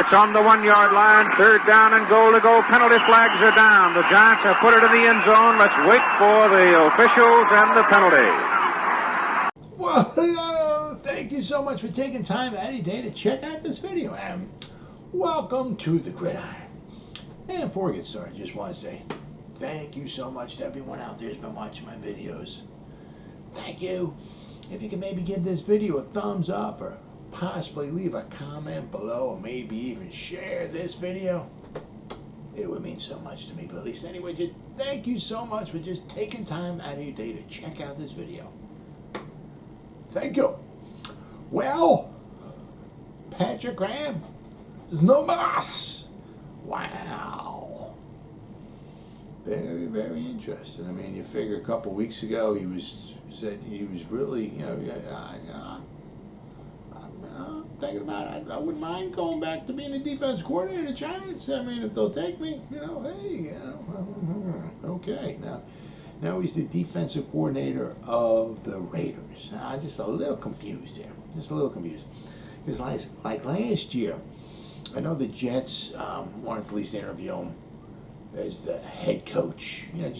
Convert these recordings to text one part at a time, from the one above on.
It's on the 1-yard line. 3rd down and goal to go. Penalty flags are down. The Giants have put it in the end zone. Let's wait for the officials and the penalty. Well, hello. Thank you so much for taking time out of your day to check out this video. And welcome to the Gridiron. And before we get started, I just want to say thank you so much to everyone out there who's been watching my videos. Thank you. If you could maybe give this video a thumbs up or possibly leave a comment below or maybe even share this video, it would mean so much to me. But at least anyway, just thank you so much for just taking time out of your day to check out this video. Thank you. Well, Patrick Graham is no mas. Wow. Very, very interesting. I mean, you figure a couple weeks ago he said he was really, I'm thinking about it. I wouldn't mind going back to being a defense coordinator of the Giants. I mean, if they'll take me, hey, okay. Now he's the defensive coordinator of the Raiders. I'm just a little confused here. Because like last year, I know the Jets wanted to at least interview him as the head coach. They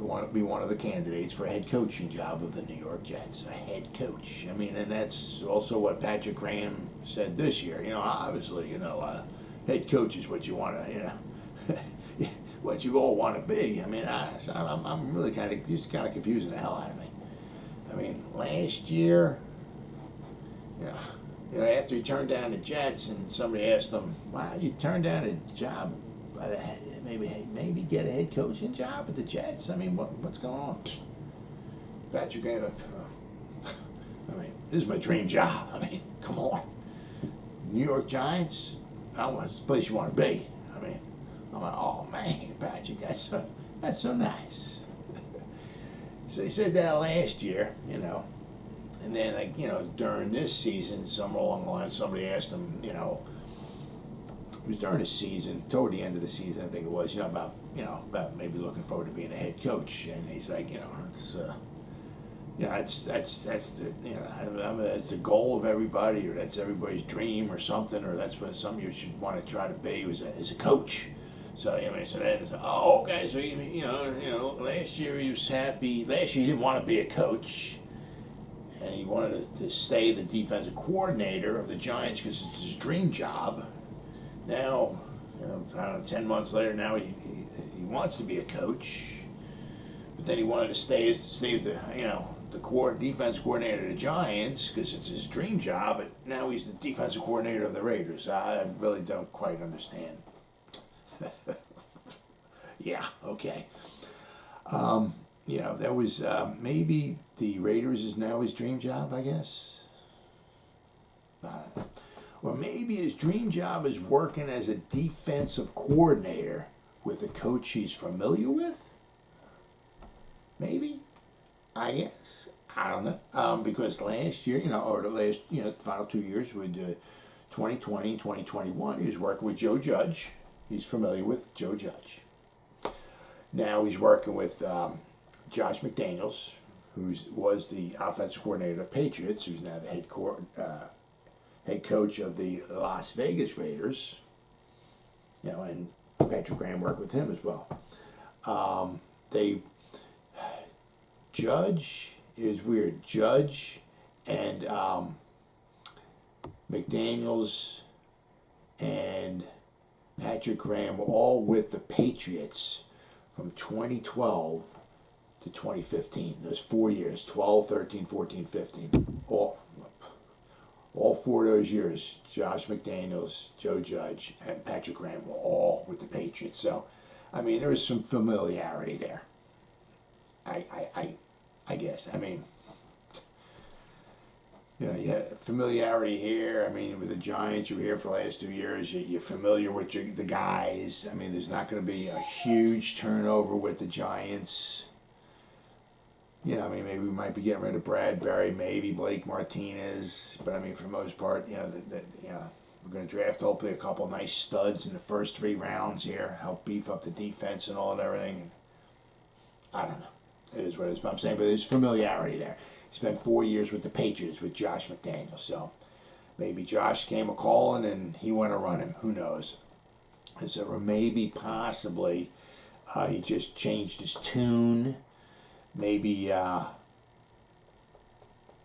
want to be one of the candidates for a head coaching job of the New York Jets, a head coach. I mean, and that's also what Patrick Graham said this year. Obviously, head coach is what you want to, what you all want to be. I mean, I'm really kind of confusing the hell out of me. I mean, last year, after he turned down the Jets, and somebody asked him, "Why you turned down a job? Maybe get a head coaching job at the Jets. I mean, what's going on?" Patrick Graham, this is my dream job. I mean, come on. New York Giants, that's the place you want to be. I mean, I'm like, oh man, Patrick, that's so nice. So he said that last year, and then during this season, somewhere along the line, somebody asked him, it was during the season, toward the end of the season, I think it was, about maybe looking forward to being a head coach, and he's like, that's the goal of everybody, or that's everybody's dream, or something, or that's what something you should want to try to be as a coach. So so then it's oh, okay. So last year he was happy. Last year he didn't want to be a coach, and he wanted to stay the defensive coordinator of the Giants because it's his dream job. Now, I don't know, 10 months later, now he wants to be a coach, but then he wanted to stay the defense coordinator of the Giants because it's his dream job. But now he's the defensive coordinator of the Raiders. I really don't quite understand. Yeah, okay. That was maybe the Raiders is now his dream job, I guess. I don't know. Or maybe his dream job is working as a defensive coordinator with a coach he's familiar with. Maybe, I guess. I don't know. Because last year, or the last, final 2 years with 2020 and 2021, he was working with Joe Judge. He's familiar with Joe Judge. Now he's working with Josh McDaniels, who was the offensive coordinator of the Patriots, who's now the head coach of the Las Vegas Raiders. And Patrick Graham worked with him as well. Judge is weird. Judge and McDaniels and Patrick Graham were all with the Patriots from 2012 to 2015. Those 4 years, 12, 13, 14, 15. All 4 of those years, Josh McDaniels, Joe Judge, and Patrick Graham were all with the Patriots. So, I mean, there is some familiarity there. I guess. I mean, familiarity here. I mean, with the Giants, you were here for the last 2 years. You're familiar with the guys. I mean, there's not going to be a huge turnover with the Giants. Maybe we might be getting rid of Bradbury, maybe Blake Martinez. But, I mean, for the most part, we're going to draft hopefully a couple nice studs in the first 3 rounds here, help beef up the defense and all and everything. I don't know. It is what it is. But I'm saying, but there's familiarity there. He spent 4 years with the Patriots with Josh McDaniels. So, maybe Josh came a calling and he went to run him. Who knows? And so, or maybe possibly he just changed his tune. Maybe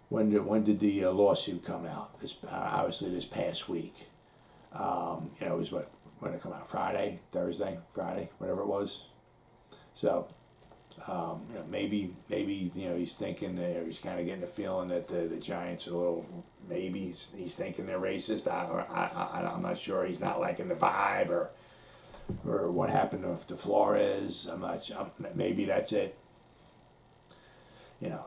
when did the lawsuit come out? Obviously this past week. It was when it come out? Friday, whatever it was. So maybe he's thinking he's kind of getting the feeling that the Giants are a little. Maybe he's thinking they're racist. I'm not sure. He's not liking the vibe or what happened to Flores. Maybe that's it.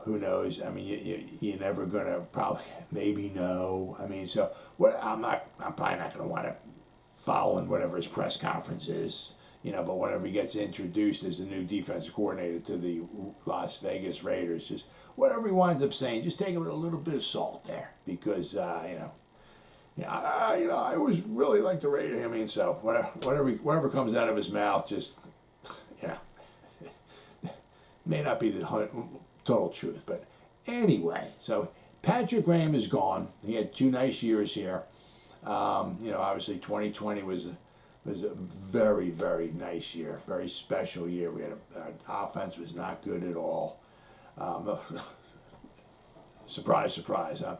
Who knows? I mean, you're never gonna probably maybe know. I mean, so what? I'm probably not gonna want to follow in whatever his press conference is. But whenever he gets introduced as the new defensive coordinator to the Las Vegas Raiders, just whatever he winds up saying, just take it with a little bit of salt there, because I always really like the Raiders. I mean, so whatever comes out of his mouth, just may not be the total truth, but anyway. So Patrick Graham is gone. He had 2 nice years here. Obviously 2020 was a very, very nice year, very special year. We had our offense was not good at all. Surprise, surprise, huh?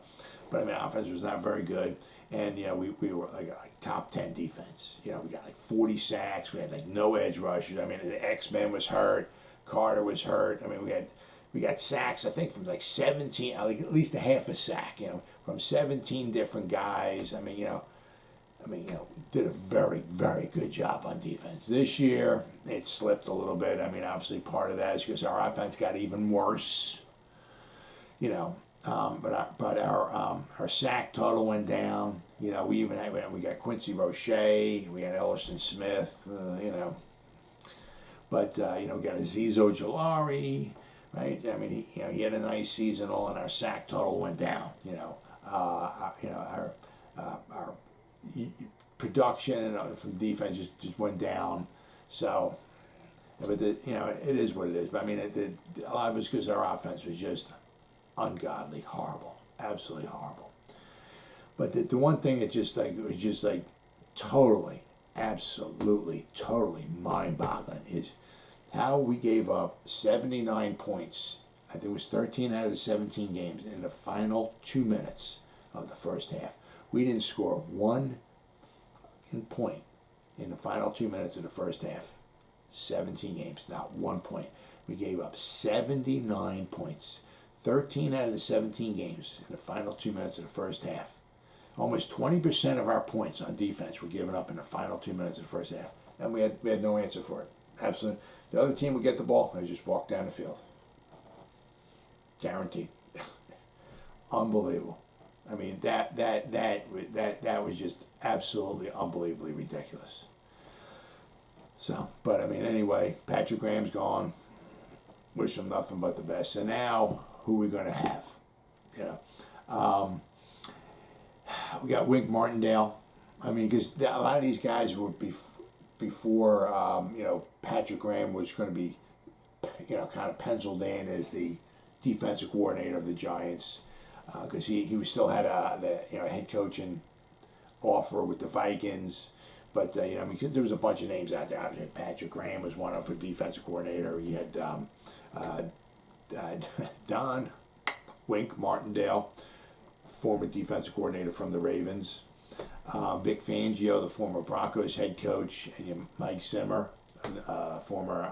But I mean, offense was not very good, and we were like top 10 defense. We got like 40 sacks. We had like no edge rushers. I mean, the X-Men was hurt. Carter was hurt. I mean, we got sacks, I think, from like 17, like at least a half a sack, from 17 different guys. I mean, did a very, very good job on defense. This year, it slipped a little bit. I mean, obviously part of that is because our offense got even worse. But our sack total went down. We got Quincy Roche, we got Ellison Smith, But we got Azeez Ojulari, right? I mean, he had a nice season, all, and our sack total went down. Our production from defense just went down. So, but it is what it is. But I mean, a lot of it's because our offense was just ungodly, horrible, absolutely horrible. But the one thing that was just totally, absolutely, totally mind-boggling is how we gave up 79 points. I think it was 13 out of the 17 games in the final 2 minutes of the first half. We didn't score 1 point in the final 2 minutes of the first half. 17 games, not 1 point. We gave up 79 points. 13 out of the 17 games in the final 2 minutes of the first half. Almost 20% of our points on defense were given up in the final 2 minutes of the first half. And we had no answer for it. Absolutely. The other team would get the ball, they just walk down the field. Guaranteed. Unbelievable. I mean, that was just absolutely unbelievably ridiculous. So, but I mean, anyway, Patrick Graham's gone. Wish him nothing but the best. So now, who are we going to have? We got Wink Martindale. I mean, because a lot of these guys were before, Patrick Graham was going to be, kind of penciled in as the defensive coordinator of the Giants, because he still had the head coaching offer with the Vikings. But because there was a bunch of names out there. Obviously, Patrick Graham was one of them for defensive coordinator. He had Don Wink Martindale, former defensive coordinator from the Ravens. Vic Fangio, the former Broncos head coach, and Mike Zimmer, former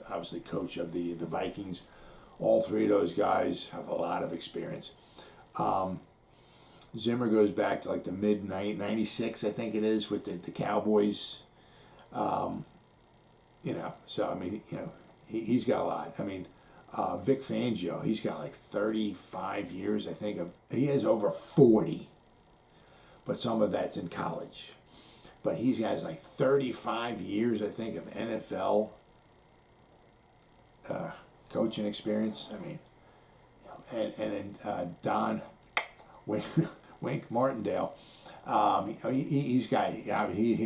obviously coach of the Vikings. All three of those guys have a lot of experience. Zimmer goes back to like the mid 96, I think it is, with the Cowboys. So I mean, he's got a lot. I mean, Vic Fangio, he's got like 35 years, I think. He has over 40, but some of that's in college. But he's got like 35 years, I think, of NFL coaching experience. I mean, and then Don Wink Martindale, he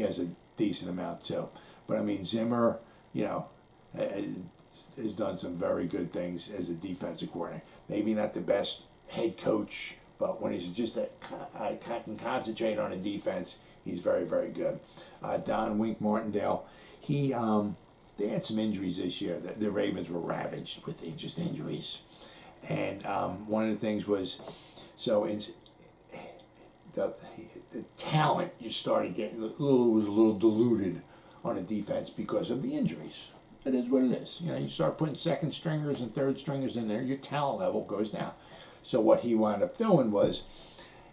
has a decent amount too. But I mean, Zimmer, has done some very good things as a defensive coordinator. Maybe not the best head coach But when he's just can concentrate on a defense, he's very, very good. Don Wink Martindale, they had some injuries this year. The Ravens were ravaged with just injuries. And one of the things was, the talent just started getting was a little diluted on the defense because of the injuries. It is what it is. You start putting second stringers and third stringers in there, your talent level goes down. So what he wound up doing was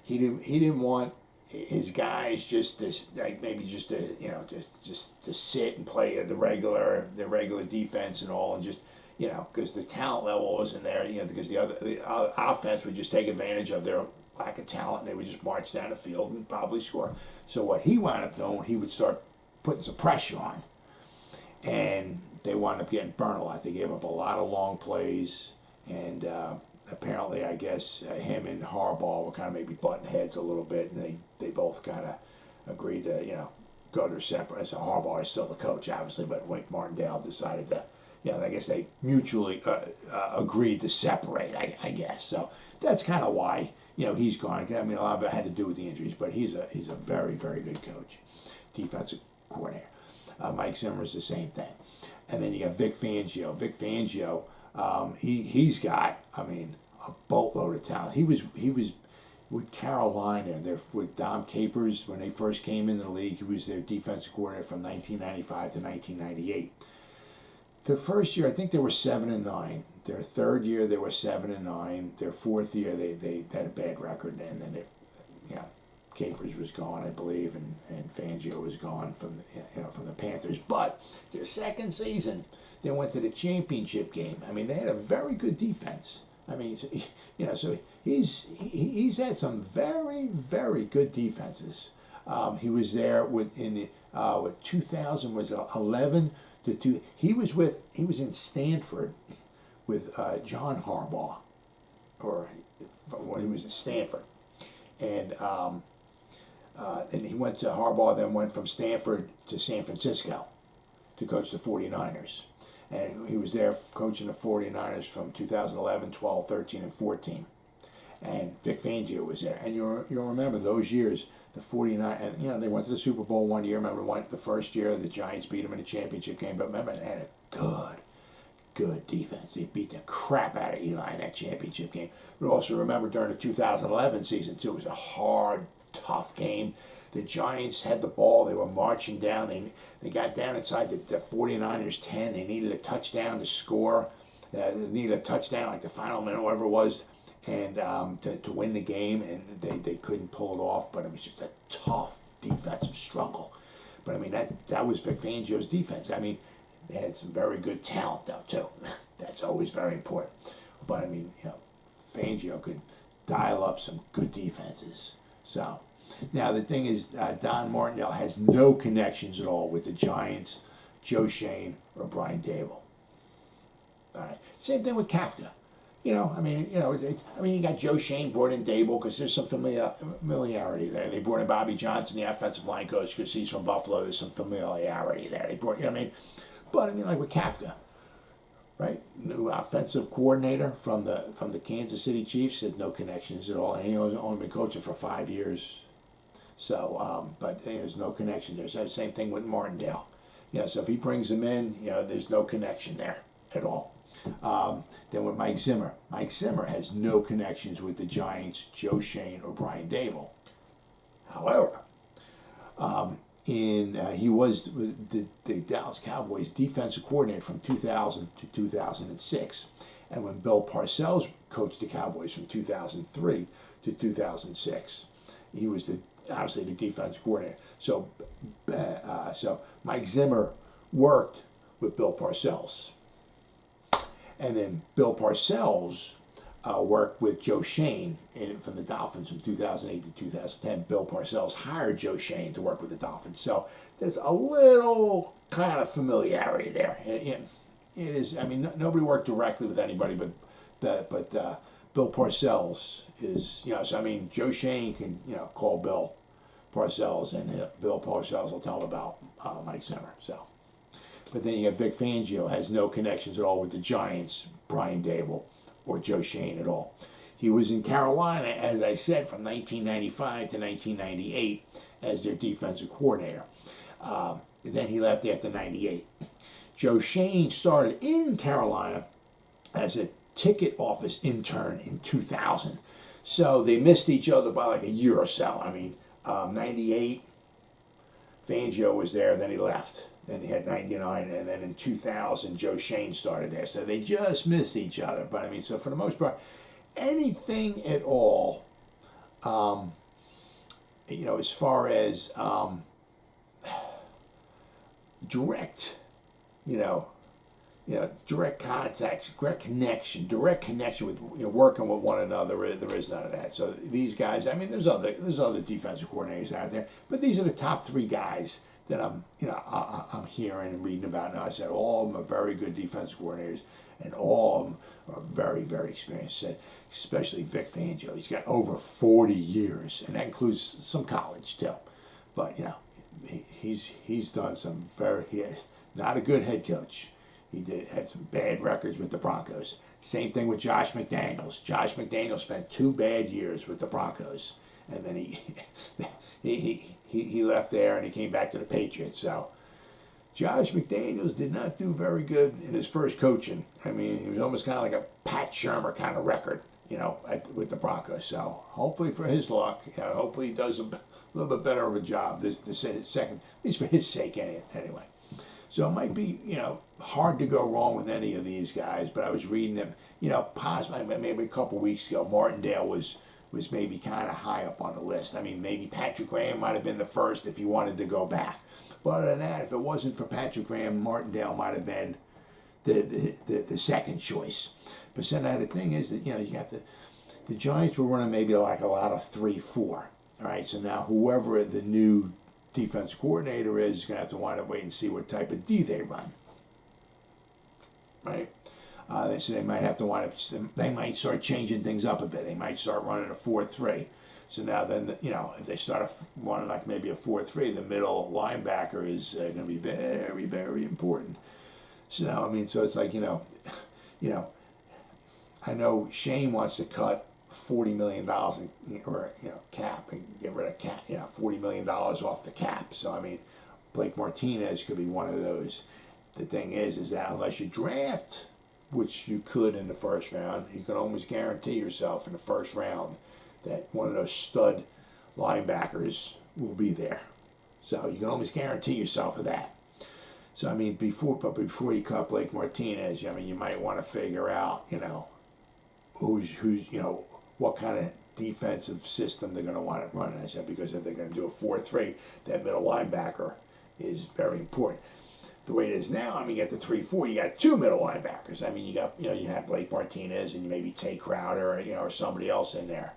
he didn't want his guys just to to sit and play the regular defense and all, and just because the talent level wasn't there, because the other offense would just take advantage of their lack of talent, and they would just march down the field and probably score. So what he wound up doing, he would start putting some pressure on, and they wound up getting burnt a lot. They gave up a lot of long plays, and apparently, I guess him and Harbaugh were kind of maybe butting heads a little bit, and they both kind of agreed to go their separate. So Harbaugh is still the coach, obviously, but Wink Martindale decided to. I guess they mutually agreed to separate, I guess. So that's kind of why, he's gone. I mean, a lot of it had to do with the injuries, but he's a very, very good coach, defensive coordinator. Mike Zimmer's the same thing. And then you got Vic Fangio. Vic Fangio, he's got, a boatload of talent. He was with Carolina, with Dom Capers, when they first came into the league. He was their defensive coordinator from 1995 to 1998. Their first year, I think they were 7-9. Their third year, they were 7-9. Their fourth year, they had a bad record, and then Capers was gone, I believe, and Fangio was gone from the Panthers. But their second season, they went to the championship game. They had a very good defense. So he's had some very, very good defenses. He was there with 2000 was 11. He was in Stanford with John Harbaugh, or when he was at Stanford, and he went to Harbaugh. Then went from Stanford to San Francisco to coach the 49ers, and he was there coaching the 49ers from 2011, 12, 13, and 14. And Vic Fangio was there, and you'll remember those years. The 49ers, and they went to the Super Bowl one year. Remember, the first year the Giants beat them in the championship game. But remember, they had a good defense. They beat the crap out of Eli in that championship game. But also remember during the 2011 season too, it was a hard, tough game. The Giants had the ball. They were marching down. They got down inside the 49ers 10. They needed a touchdown to score. They needed a touchdown like the final minute, whatever it was. And to win the game, and they couldn't pull it off, but it was just a tough defensive struggle. But that was Vic Fangio's defense. They had some very good talent though too. That's always very important. But Fangio could dial up some good defenses. So now the thing is, Don Martindale has no connections at all with the Giants, Joe Shane, or Brian Dable. All right, same thing with Kafka. You got Joe Shane brought in Dable because there's some familiarity there. They brought in Bobby Johnson, the offensive line coach, because he's from Buffalo. There's some familiarity there. They brought, but like with Kafka, right? New offensive coordinator from the Kansas City Chiefs, had no connections at all, and he's only been coaching for 5 years. So, but there's no connection there. So same thing with Martindale. So if he brings him in, there's no connection there at all. Then with Mike Zimmer has no connections with the Giants, Joe Shane, or Brian Dable. However, he was the Dallas Cowboys defensive coordinator from 2000 to 2006, and when Bill Parcells coached the Cowboys from 2003 to 2006, he was obviously the defensive coordinator. So Mike Zimmer worked with Bill Parcells. And then Bill Parcells worked with Joe Shane from the Dolphins from 2008 to 2010. Bill Parcells hired Joe Shane to work with the Dolphins. So there's a little kind of familiarity there. It is. Nobody worked directly with anybody, but Bill Parcells is. So Joe Shane can call Bill Parcells, and Bill Parcells will tell him about Mike Zimmer. So. But then you got Vic Fangio, has no connections at all with the Giants, Brian Dable, or Joe Shane at all. He was in Carolina, as I said, from 1995 to 1998 as their defensive coordinator. Then he left after 98. Joe Schoen started in Carolina as a ticket office intern in 2000. So they missed each other by like a year or so. I mean, 98, Fangio was there, then he left. Then he had 99, and then in 2000, Joe Schoen started there. So they just missed each other. But I mean, so for the most part, anything at all, as far as direct, direct contacts, direct connection with working with one another. There is none of that. So these guys, I mean, there's other defensive coordinators out there, but these are the top three guys that I'm hearing and reading about now. I said all of them are very good defensive coordinators, and all of them are very, very experienced. Especially Vic Fangio. He's got over 40 years, and that includes some college too. But he's done some he is not a good head coach. He had some bad records with the Broncos. Same thing with Josh McDaniels. Josh McDaniels spent 2 bad years with the Broncos, and then he left there and he came back to the Patriots. So Josh McDaniels did not do very good in his first coaching. I mean, he was almost kind of like a Pat Shurmur kind of record, with the Broncos. So hopefully for his luck, hopefully he does a little bit better of a job this second, at least for his sake anyway. So it might be, hard to go wrong with any of these guys, but I was reading them, possibly maybe a couple weeks ago, Martindale was maybe kind of high up on the list. I mean, maybe Patrick Graham might have been the first if he wanted to go back. But other than that, if it wasn't for Patrick Graham, Martindale might have been the second choice. But so now the thing is that, you got the Giants were running maybe like a lot of 3-4. All right, so now whoever the new defense coordinator is going to have to wind up waiting and see what type of D they run. Right? So they might have to wind up, they might start changing things up a bit. They might start running a 4-3. So now then, if they start running like maybe a 4-3, the middle linebacker is going to be very, very important. So now, I mean, so it's like, I know Shane wants to cut $40 million cap and get rid of cap, $40 million off the cap. So, I mean, Blake Martinez could be one of those. The thing is that unless you draft, which you could in the first round, you can almost guarantee yourself in the first round that one of those stud linebackers will be there. So you can almost guarantee yourself of that. So I mean, before you cut Blake Martinez, I mean, you might want to figure out, who's what kind of defensive system they're going to want to run. I said because if they're going to do a 4-3, that middle linebacker is very important. The way it is now, I mean, you got the 3-4, you got 2 middle linebackers. I mean, you got, you have Blake Martinez and maybe Tay Crowder, or somebody else in there.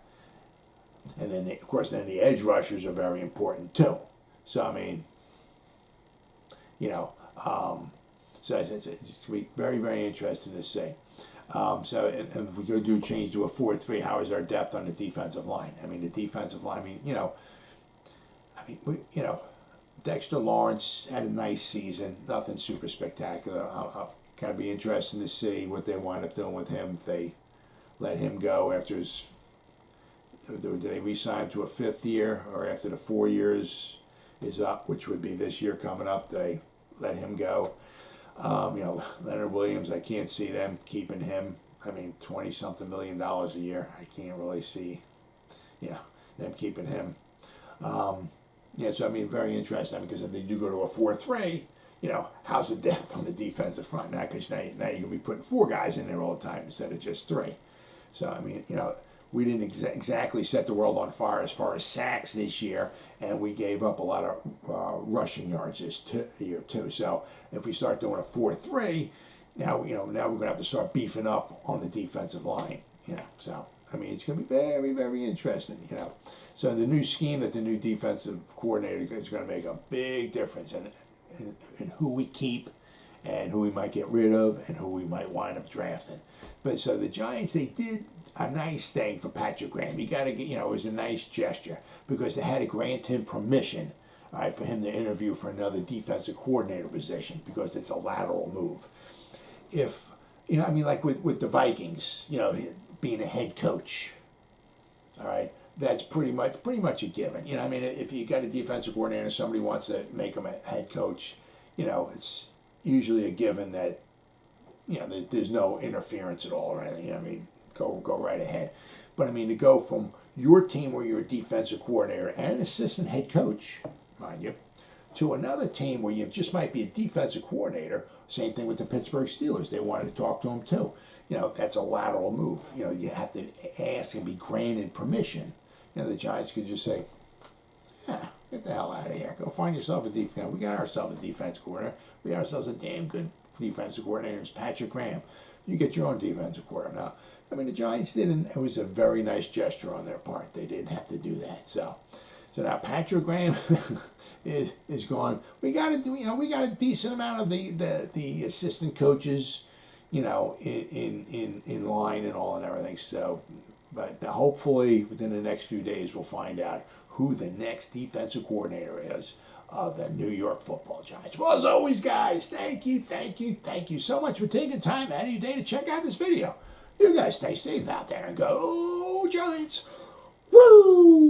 And then, of course, then the edge rushers are very important too. So, I mean, so it's going to be very, very interesting to see. So, and if we go change to a 4-3, how is our depth on the defensive line? I mean, the defensive line, Dexter Lawrence had a nice season, nothing super spectacular. I'll kind of be interested to see what they wind up doing with him if they let him go after his. Did they re-sign him to a 5th year, or after the 4 years is up, which would be this year coming up, they let him go? Leonard Williams, I can't see them keeping him. I mean, $20-something million a year. I can't really see, them keeping him. So I mean, very interesting because if they do go to a 4-3, how's the depth on the defensive front now? Because now you're going to be putting 4 guys in there all the time instead of just 3. So I mean, we didn't exactly set the world on fire as far as sacks this year, and we gave up a lot of rushing yards this year too. So if we start doing a 4-3, now we're going to have to start beefing up on the defensive line. So I mean, it's going to be very, very interesting. So the new scheme that the new defensive coordinator is going to make a big difference in who we keep and who we might get rid of and who we might wind up drafting. But so the Giants, they did a nice thing for Patrick Graham. You got to get, it was a nice gesture because they had to grant him permission, all right, for him to interview for another defensive coordinator position because it's a lateral move. If, like with the Vikings, being a head coach, All right, that's pretty much a given. You know, I mean, if you got a defensive coordinator and somebody wants to make him a head coach, you know, it's usually a given that, you know, there's no interference at all or anything. You know, I mean, go right ahead. But I mean, to go from your team where you're a defensive coordinator and an assistant head coach, mind you, to another team where you just might be a defensive coordinator. Same thing with the Pittsburgh Steelers. They wanted to talk to him too. You know, that's a lateral move. You know, you have to ask and be granted permission. You know, the Giants could just say, yeah, get the hell out of here. Go find yourself a defense. We got ourselves a defense coordinator. We got ourselves a damn good defensive coordinator. It's Patrick Graham. You get your own defensive coordinator. Now, I mean, the Giants didn't. It was a very nice gesture on their part. They didn't have to do that. So now Patrick Graham is gone. We got a decent amount of the assistant coaches, you know, in line and all and everything. So, but now hopefully within the next few days we'll find out who the next defensive coordinator is of the New York Football Giants. Well, as always, guys, thank you so much for taking time out of your day to check out this video. You guys stay safe out there and go Giants! Woo!